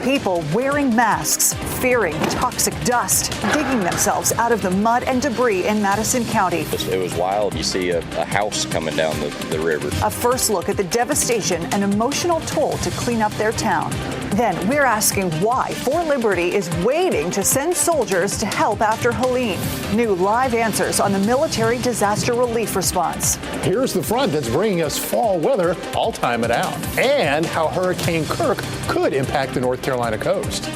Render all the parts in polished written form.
People wearing masks, fearing toxic dust, digging themselves out of the mud and debris in Madison County. It was wild. You see a house coming down the river. A first look at the devastation and emotional toll to clean up their town. Then we're asking why For Liberty is waiting to send soldiers to help after Helene. New live answers on the military disaster relief response. Here's the front that's bringing us fall weather. I'll time it out. And how Hurricane Kirk could impact the North Carolina coast.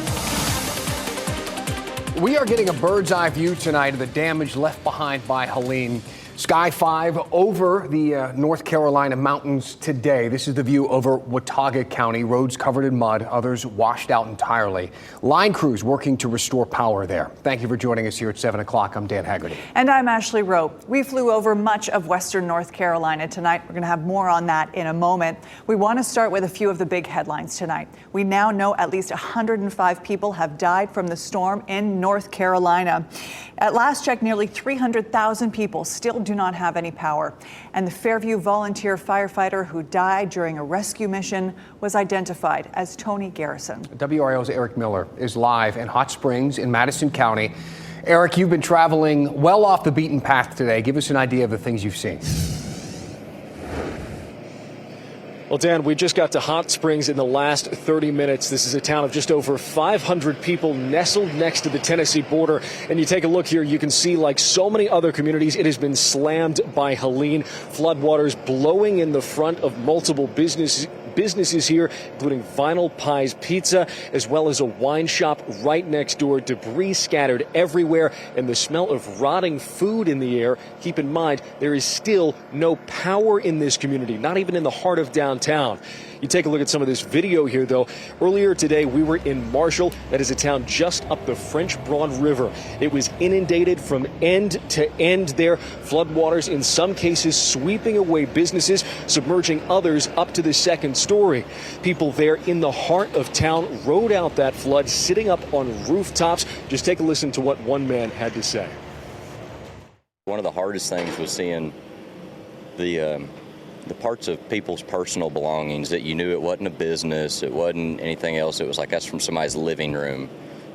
We are getting a bird's eye view tonight of the damage left behind by Helene. Sky 5 over the North Carolina mountains today. This is the view over Watauga County. Roads covered in mud, others washed out entirely. Line crews working to restore power there. Thank you for joining us here at 7 o'clock. I'm Dan Haggerty. And I'm Ashley Rowe. We flew over much of western North Carolina tonight. We're going to have more on that in a moment. We want to start with a few of the big headlines tonight. We now know at least 105 people have died from the storm in North Carolina. At last check, nearly 300,000 people still do not have any power. And the Fairview volunteer firefighter who died during a rescue mission was identified as Tony Garrison. WRAL's Eric Miller is live in Hot Springs in Madison County. Eric, you've been traveling well off the beaten path today. Give us an idea of the things you've seen. Well, Dan, we just got to Hot Springs in the last 30 minutes. This is a town of just over 500 people nestled next to the Tennessee border. And you take a look here, you can see, like so many other communities, it has been slammed by Helene. Floodwaters blowing in the front of multiple businesses here, including Vinyl Pies Pizza, as well as a wine shop right next door. Debris scattered everywhere and the smell of rotting food in the air. Keep in mind, there is still no power in this community, not even in the heart of downtown. You take a look at some of this video here, though. Earlier today, we were in Marshall. That is a town just up the French Broad River. It was inundated from end to end there. Floodwaters, in some cases, sweeping away businesses, submerging others up to the second story. People there in the heart of town rode out that flood, sitting up on rooftops. Just take a listen to what one man had to say. One of the hardest things was seeing the parts of people's personal belongings that you knew it wasn't a business, it wasn't anything else. It was like that's from somebody's living room,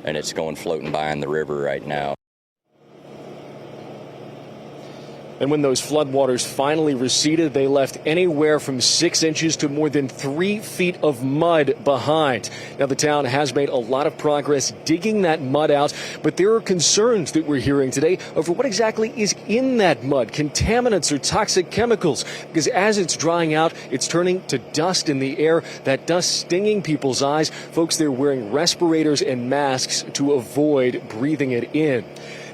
and it's going floating by in the river right now. And when those floodwaters finally receded, they left anywhere from 6 inches to more than 3 feet of mud behind. Now, the town has made a lot of progress digging that mud out, but there are concerns that we're hearing today over what exactly is in that mud, contaminants or toxic chemicals, because as it's drying out, it's turning to dust in the air, that dust stinging people's eyes. Folks, they're wearing respirators and masks to avoid breathing it in.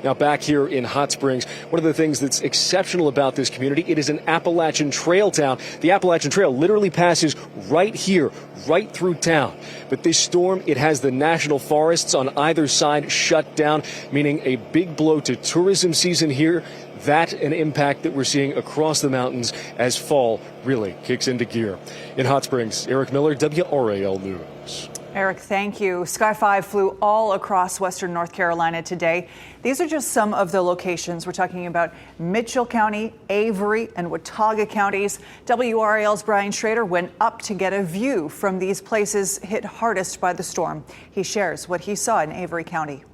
Now, back here in Hot Springs, one of the things that's exceptional about this community, it is an Appalachian Trail town. The Appalachian Trail literally passes right here, right through town. But this storm, it has the national forests on either side shut down, meaning a big blow to tourism season here. That an impact that we're seeing across the mountains as fall really kicks into gear. In Hot Springs, Eric Miller, WRAL News. Eric, thank you. Sky 5 flew all across western North Carolina today. These are just some of the locations. We're talking about Mitchell County, Avery, and Watauga counties. WRAL's Brian Schrader went up to get a view from these places hit hardest by the storm. He shares what he saw in Avery County.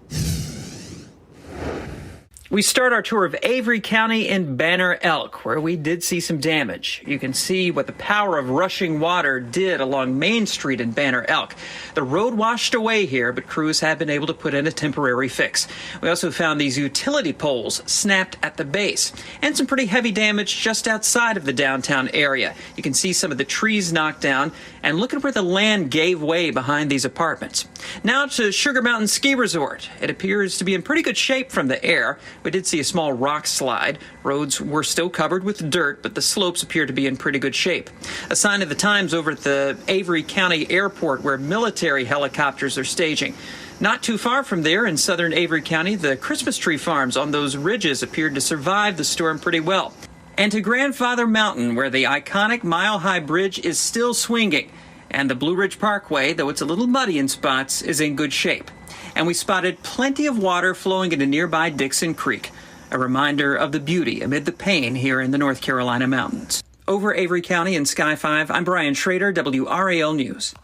We start our tour of Avery County in Banner Elk, where we did see some damage. You can see what the power of rushing water did along Main Street in Banner Elk. The road washed away here, but crews have been able to put in a temporary fix. We also found these utility poles snapped at the base, and some pretty heavy damage just outside of the downtown area. You can see some of the trees knocked down, and look at where the land gave way behind these apartments. Now to Sugar Mountain Ski Resort. It appears to be in pretty good shape from the air. We did see a small rock slide. Roads were still covered with dirt, but the slopes appear to be in pretty good shape. A sign of the times over at the Avery County Airport, where military helicopters are staging. Not too far from there in southern Avery County, the Christmas tree farms on those ridges appeared to survive the storm pretty well. And to Grandfather Mountain, where the iconic mile-high bridge is still swinging. And the Blue Ridge Parkway, though it's a little muddy in spots, is in good shape. And we spotted plenty of water flowing into nearby Dixon Creek, a reminder of the beauty amid the pain here in the North Carolina mountains. Over Avery County and Sky 5, I'm Brian Schrader, WRAL News.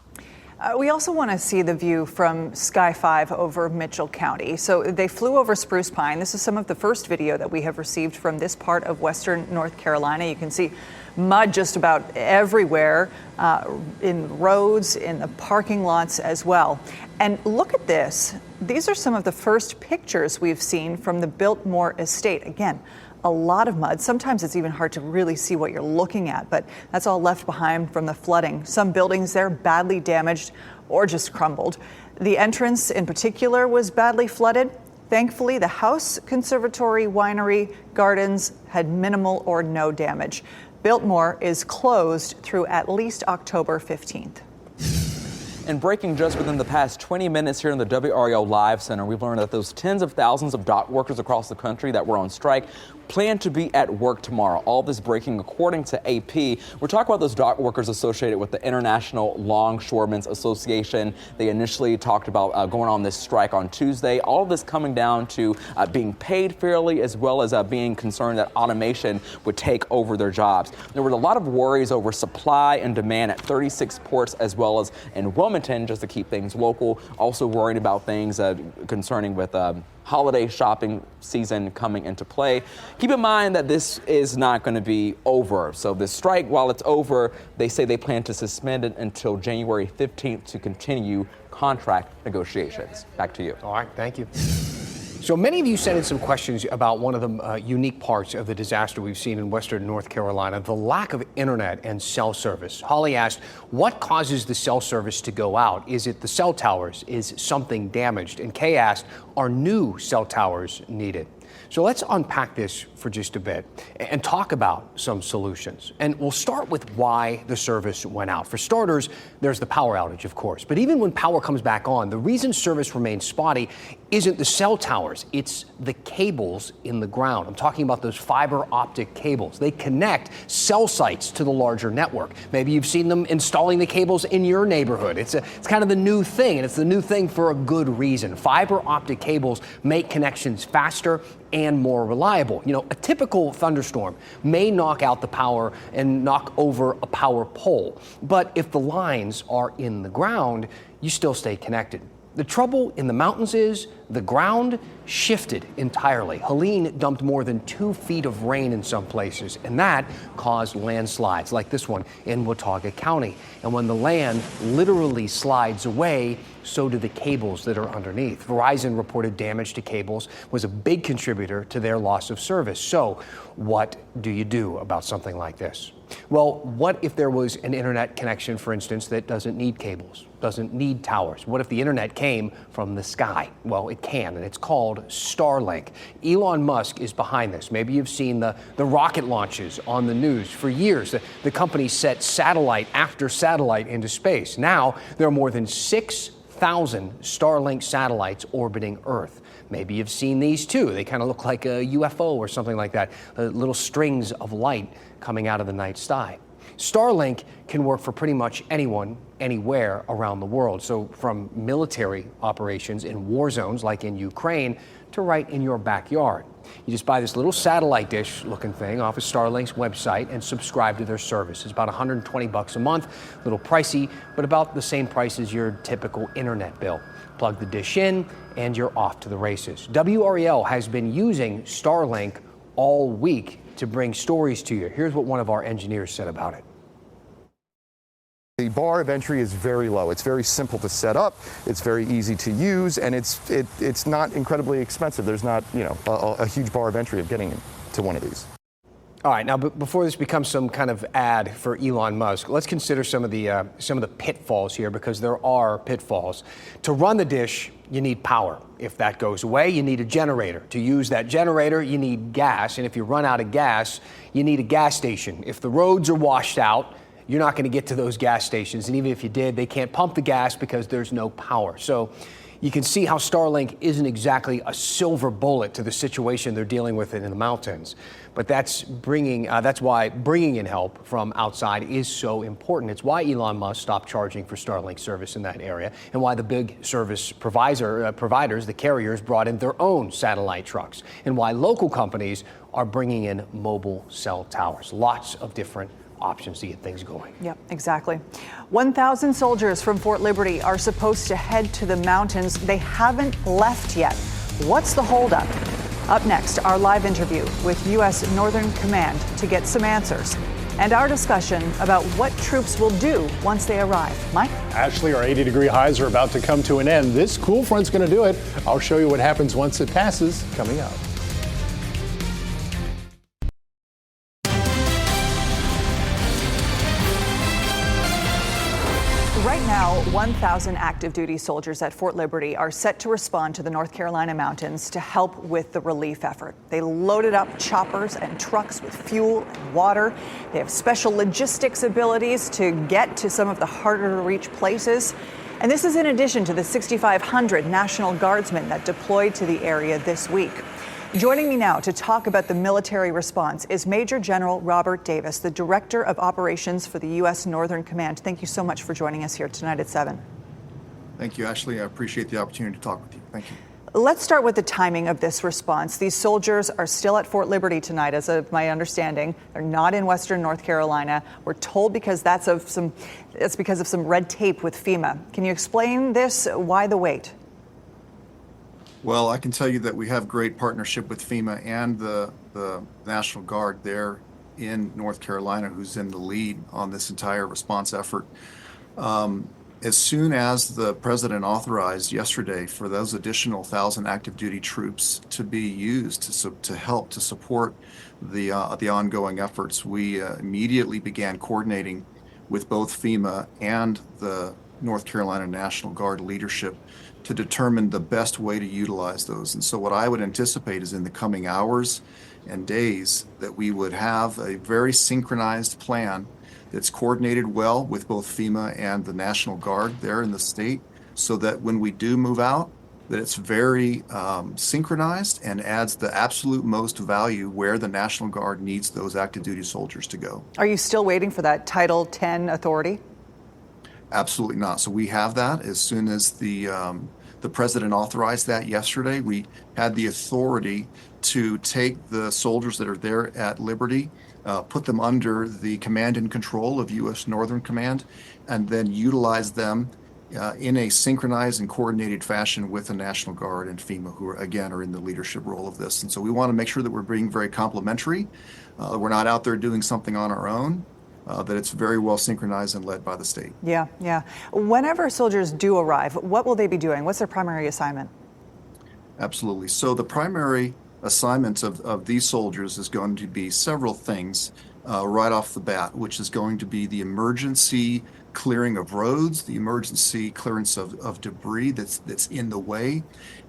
We also want to see the view from Sky 5 over Mitchell County. So they flew over Spruce Pine. This is some of the first video that we have received from this part of western North Carolina. You can see mud just about everywhere, in roads, in the parking lots as well. And look at this. These are some of the first pictures we've seen from the Biltmore estate. Again, a lot of mud. Sometimes it's even hard to really see what you're looking at, but that's all left behind from the flooding. Some buildings there badly damaged or just crumbled. The entrance in particular was badly flooded. Thankfully, the house, conservatory, winery, gardens had minimal or no damage. Biltmore is closed through at least October 15th. And breaking just within the past 20 minutes here in the WRAL Live Center, we've learned that those tens of thousands of dock workers across the country that were on strike plan to be at work tomorrow. All this breaking according to AP. We're talking about those dock workers associated with the International Longshoremen's Association. They initially talked about going on this strike on Tuesday. All of this coming down to being paid fairly, as well as being concerned that automation would take over their jobs. There were a lot of worries over supply and demand at 36 ports, as well as in Wilmington, just to keep things local. Also worried about things concerning with holiday shopping season coming into play. Keep in mind that this is not going to be over. So this strike, while it's over, they say they plan to suspend it until January 15th to continue contract negotiations. Back to you. All right, thank you. So many of you sent in some questions about one of the unique parts of the disaster we've seen in western North Carolina, the lack of internet and cell service. Holly asked, what causes the cell service to go out? Is it the cell towers? Is something damaged? And Kay asked, are new cell towers needed? So let's unpack this for just a bit and talk about some solutions. And we'll start with why the service went out. For starters, there's the power outage, of course. But even when power comes back on, the reason service remains spotty isn't the cell towers, it's the cables in the ground. I'm talking about those fiber optic cables. They connect cell sites to the larger network. Maybe you've seen them installing the cables in your neighborhood. It's kind of the new thing, and it's the new thing for a good reason. Fiber optic cables make connections faster and more reliable. You know, a typical thunderstorm may knock out the power and knock over a power pole, but if the lines are in the ground, you still stay connected. The trouble in the mountains is the ground shifted entirely. Helene dumped more than 2 feet of rain in some places, and that caused landslides like this one in Watauga County. And when the land literally slides away, so do the cables that are underneath. Verizon reported damage to cables was a big contributor to their loss of service. So what do you do about something like this? Well, what if there was an internet connection, for instance, that doesn't need cables, doesn't need towers? What if the internet came from the sky? Well, it can, and it's called Starlink. Elon Musk is behind this. Maybe you've seen the rocket launches on the news. For years, the company set satellite after satellite into space. Now, there are more than 6,000 Starlink satellites orbiting Earth. Maybe you've seen these too. They kind of look like a UFO or something like that, little strings of light coming out of the night sky. Starlink can work for pretty much anyone, anywhere around the world. So from military operations in war zones like in Ukraine to right in your backyard. You just buy this little satellite dish looking thing off of Starlink's website and subscribe to their service. It's about $120 a month, a little pricey, but about the same price as your typical internet bill. Plug the dish in and you're off to the races. WRAL has been using Starlink all week to bring stories to you. Here's what one of our engineers said about it. The bar of entry is very low. It's very simple to set up. It's very easy to use, and it's not incredibly expensive. There's not, a huge bar of entry of getting to one of these. All right, now before this becomes some kind of ad for Elon Musk, let's consider some of the pitfalls here, because there are pitfalls. To run the dish, you need power. If that goes away, you need a generator. To use that generator, you need gas, and if you run out of gas, you need a gas station. If the roads are washed out, you're not going to get to those gas stations, and even if you did, they can't pump the gas because there's no power. So you can see how Starlink isn't exactly a silver bullet to the situation they're dealing with in the mountains. But that's why bringing in help from outside is so important. It's why Elon Musk stopped charging for Starlink service in that area, and why the big service providers, the carriers, brought in their own satellite trucks, and why local companies are bringing in mobile cell towers. Lots of different options to get things going. Yep, exactly. 1,000 soldiers from Fort Liberty are supposed to head to the mountains. They haven't left yet. What's the holdup? Up next, our live interview with U.S. Northern Command to get some answers. And our discussion about what troops will do once they arrive. Mike? Ashley, our 80-degree highs are about to come to an end. This cool front's going to do it. I'll show you what happens once it passes, coming up. Right now, 1,000 active duty soldiers at Fort Liberty are set to respond to the North Carolina mountains to help with the relief effort. They loaded up choppers and trucks with fuel and water. They have special logistics abilities to get to some of the harder to reach places. And this is in addition to the 6,500 National Guardsmen that deployed to the area this week. Joining me now to talk about the military response is Major General Robert Davis, the Director of Operations for the U.S. Northern Command. Thank you so much for joining us here tonight at 7. Thank you, Ashley. I appreciate the opportunity to talk with you. Thank you. Let's start with the timing of this response. These soldiers are still at Fort Liberty tonight, as of my understanding. They're not in Western North Carolina. We're told because that's because of some red tape with FEMA. Can you explain this? Why the wait? Well, I can tell you that we have great partnership with FEMA and the National Guard there in North Carolina, who's in the lead on this entire response effort. As soon as the president authorized yesterday for those additional 1,000 active duty troops to be used to help to support the ongoing efforts, we immediately began coordinating with both FEMA and the North Carolina National Guard leadership to determine the best way to utilize those. And so what I would anticipate is in the coming hours and days that we would have a very synchronized plan that's coordinated well with both FEMA and the National Guard there in the state, so that when we do move out, that it's very synchronized and adds the absolute most value where the National Guard needs those active duty soldiers to go. Are you still waiting for that Title 10 authority? Absolutely not. So we have that as soon as the president authorized that yesterday. We had the authority to take the soldiers that are there at Liberty, put them under the command and control of U.S. Northern Command, and then utilize them in a synchronized and coordinated fashion with the National Guard and FEMA, who are in the leadership role of this. And so we want to make sure that we're being very complementary. We're not out there doing something on our own. That it's very well synchronized and led by the state. Yeah. Whenever soldiers do arrive, what will they be doing? What's their primary assignment? Absolutely. So the primary assignment of these soldiers is going to be several things right off the bat, which is going to be the emergency clearing of roads, the emergency clearance of debris that's in the way,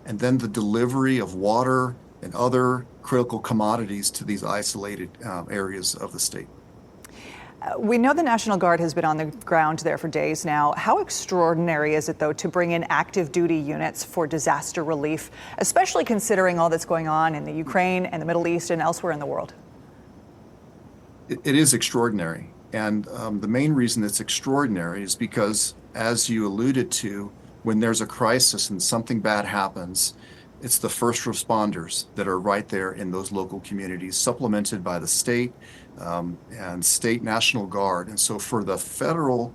and then the delivery of water and other critical commodities to these isolated areas of the state. We know the National Guard has been on the ground there for days now. How extraordinary is it, though, to bring in active duty units for disaster relief, especially considering all that's going on in the Ukraine and the Middle East and elsewhere in the world? It is extraordinary. And the main reason it's extraordinary is because, as you alluded to, when there's a crisis and something bad happens, it's the first responders that are right there in those local communities, supplemented by the state and state National Guard. And so for the federal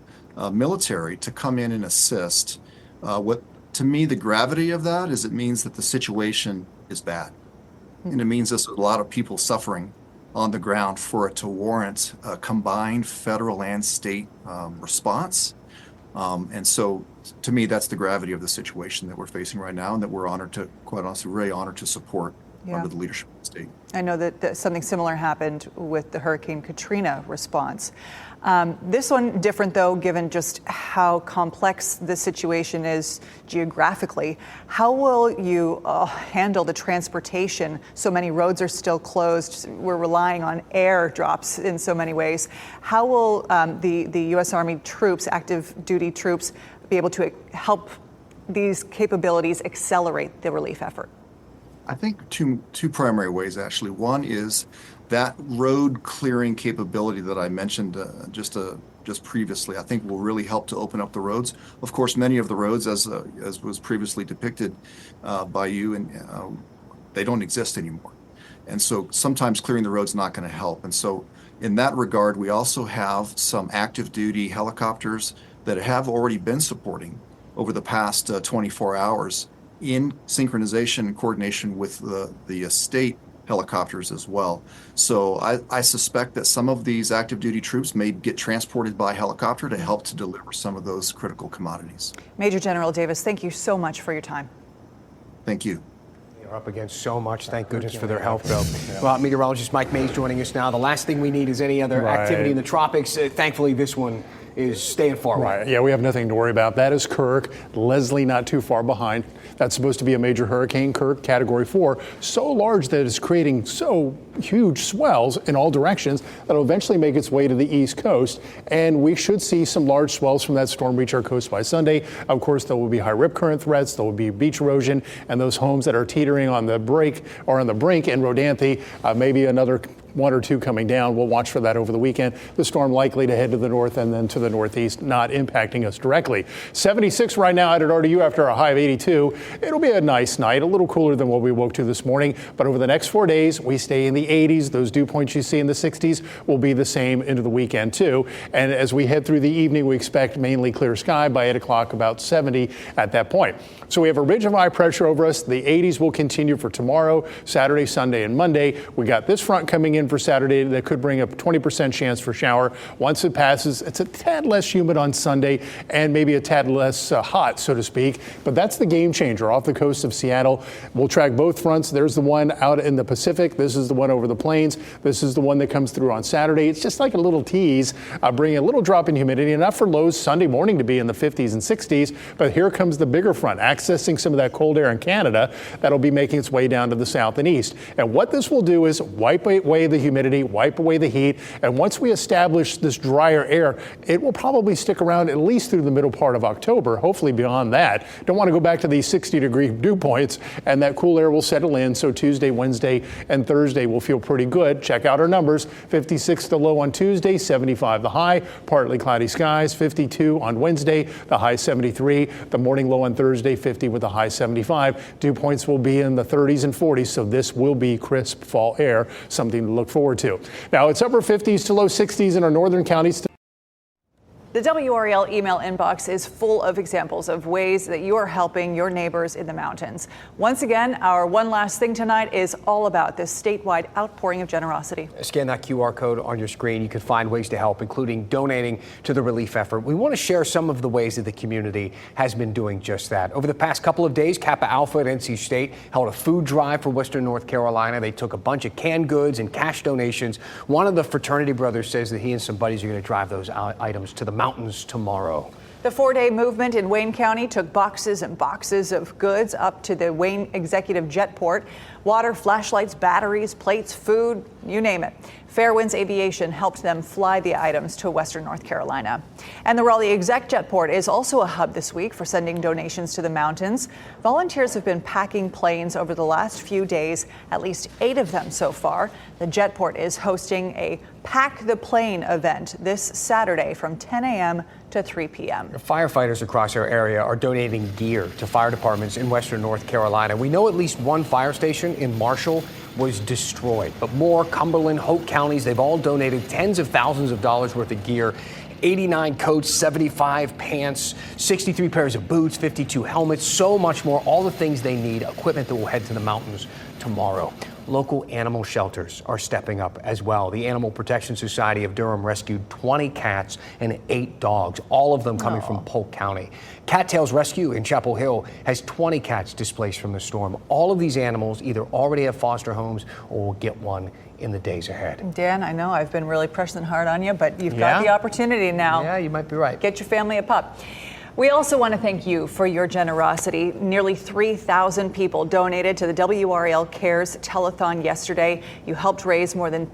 military to come in and assist, what to me the gravity of that is it means that the situation is bad. And it means there's a lot of people suffering on the ground for it to warrant a combined federal and state response. And so to me, that's the gravity of the situation that we're facing right now, and that we're honored to, quite honestly, really honored to support under the leadership of the state. I know that something similar happened with the Hurricane Katrina response. This one different, though, given just how complex the situation is geographically. How will you handle the transportation? So many roads are still closed. We're relying on airdrops in so many ways. How will the U.S. Army troops, active duty troops, be able to help these capabilities accelerate the relief effort? I think two primary ways, actually. One is that road clearing capability that I mentioned just previously, I think will really help to open up the roads. Of course, many of the roads, as was previously depicted by you, and they don't exist anymore. And so sometimes clearing the road's not going to help. And so In that regard, we also have some active duty helicopters that have already been supporting over the past 24 hours in synchronization and coordination with the state helicopters as well. So I suspect that some of these active duty troops may get transported by helicopter to help to deliver some of those critical commodities. Major General Davis, thank you so much for your time. Thank you. They're up against so much. Thank goodness for their help, though. Well, meteorologist Mike Mays joining us now. The last thing we need is any other activity in the tropics. Thankfully, this one is staying far away. Right. Yeah, we have nothing to worry about. That is Kirk. Leslie not too far behind. That's supposed to be a major hurricane, Kirk, Category 4. So large that it's creating so huge swells in all directions that will eventually make its way to the East Coast. And we should see some large swells from that storm reach our coast by Sunday. Of course, there will be high rip current threats. There will be beach erosion. And those homes that are teetering on the brink or on the brink in Rodanthe, maybe another one or two coming down. We'll watch for that over the weekend. The storm likely to head to the north and then to the northeast, not impacting us directly. 76 right now out at RDU after a high of 82. It'll be a nice night, a little cooler than what we woke to this morning. But over the next 4 days, we stay in the 80s. Those dew points you see in the 60s will be the same into the weekend, too. And as we head through the evening, we expect mainly clear sky by 8 o'clock, about 70 at that point. So we have a ridge of high pressure over us. The 80s will continue for tomorrow, Saturday, Sunday, and Monday. We got this front coming in for Saturday that could bring up 20% chance for shower. Once it passes, it's a tad less humid on Sunday and maybe a tad less hot, so to speak. But that's the game changer off the coast of Seattle. We'll track both fronts. There's the one out in the Pacific. This is the one over the plains. This is the one that comes through on Saturday. It's just like a little tease, bringing a little drop in humidity, enough for lows Sunday morning to be in the 50s and 60s. But here comes the bigger front, accessing some of that cold air in Canada that'll be making its way down to the south and east. And what this will do is wipe away the humidity, wipe away the heat. And once we establish this drier air, it will probably stick around at least through the middle part of October, hopefully beyond that. Don't want to go back to these 60-degree dew points, and that cool air will settle in. So Tuesday, Wednesday, and Thursday will feel pretty good. Check out our numbers. 56 the low on Tuesday, 75 the high, partly cloudy skies, 52 on Wednesday, the high 73, the morning low on Thursday, 50 with a high 75. Dew points will be in the 30s and 40s, so this will be crisp fall air, something to look forward to. Now, it's upper 50s to low 60s in our northern counties. The WRAL email inbox is full of examples of ways that you are helping your neighbors in the mountains. Once again, our one last thing tonight is all about this statewide outpouring of generosity. Scan that QR code on your screen. You can find ways to help, including donating to the relief effort. We want to share some of the ways that the community has been doing just that. Over the past couple of days, Kappa Alpha at NC State held a food drive for Western North Carolina. They took a bunch of canned goods and cash donations. One of the fraternity brothers says that he and some buddies are going to drive those items to the mountains tomorrow. The 4-day movement in Wayne County took boxes and boxes of goods up to the Wayne Executive Jetport. Water, flashlights, batteries, plates, food, you name it. Fairwinds Aviation helped them fly the items to Western North Carolina. And the Raleigh Exec Jetport is also a hub this week for sending donations to the mountains. Volunteers have been packing planes over the last few days, at least 8 of them so far. The Jetport is hosting a Pack the Plane event this Saturday from 10 a.m. to 3 p.m. Firefighters across our area are donating gear to fire departments in Western North Carolina. We know at least one fire station in Marshall was destroyed, but more Cumberland, Hope counties, they've all donated tens of thousands of dollars worth of gear. 89 coats, 75 pants, 63 pairs of boots, 52 helmets, so much more, all the things they need, equipment that will head to the mountains tomorrow. Local animal shelters are stepping up as well. The Animal Protection Society of Durham rescued 20 cats and 8 dogs, all of them coming from Polk County. Cattails Rescue in Chapel Hill has 20 cats displaced from the storm. All of these animals either already have foster homes or will get one in the days ahead. Dan, I know I've been really pressing hard on you, but you've got the opportunity now. Yeah, you might be right. Get your family a pup. We also want to thank you for your generosity. Nearly 3,000 people donated to the WRAL Cares Telethon yesterday. You helped raise more than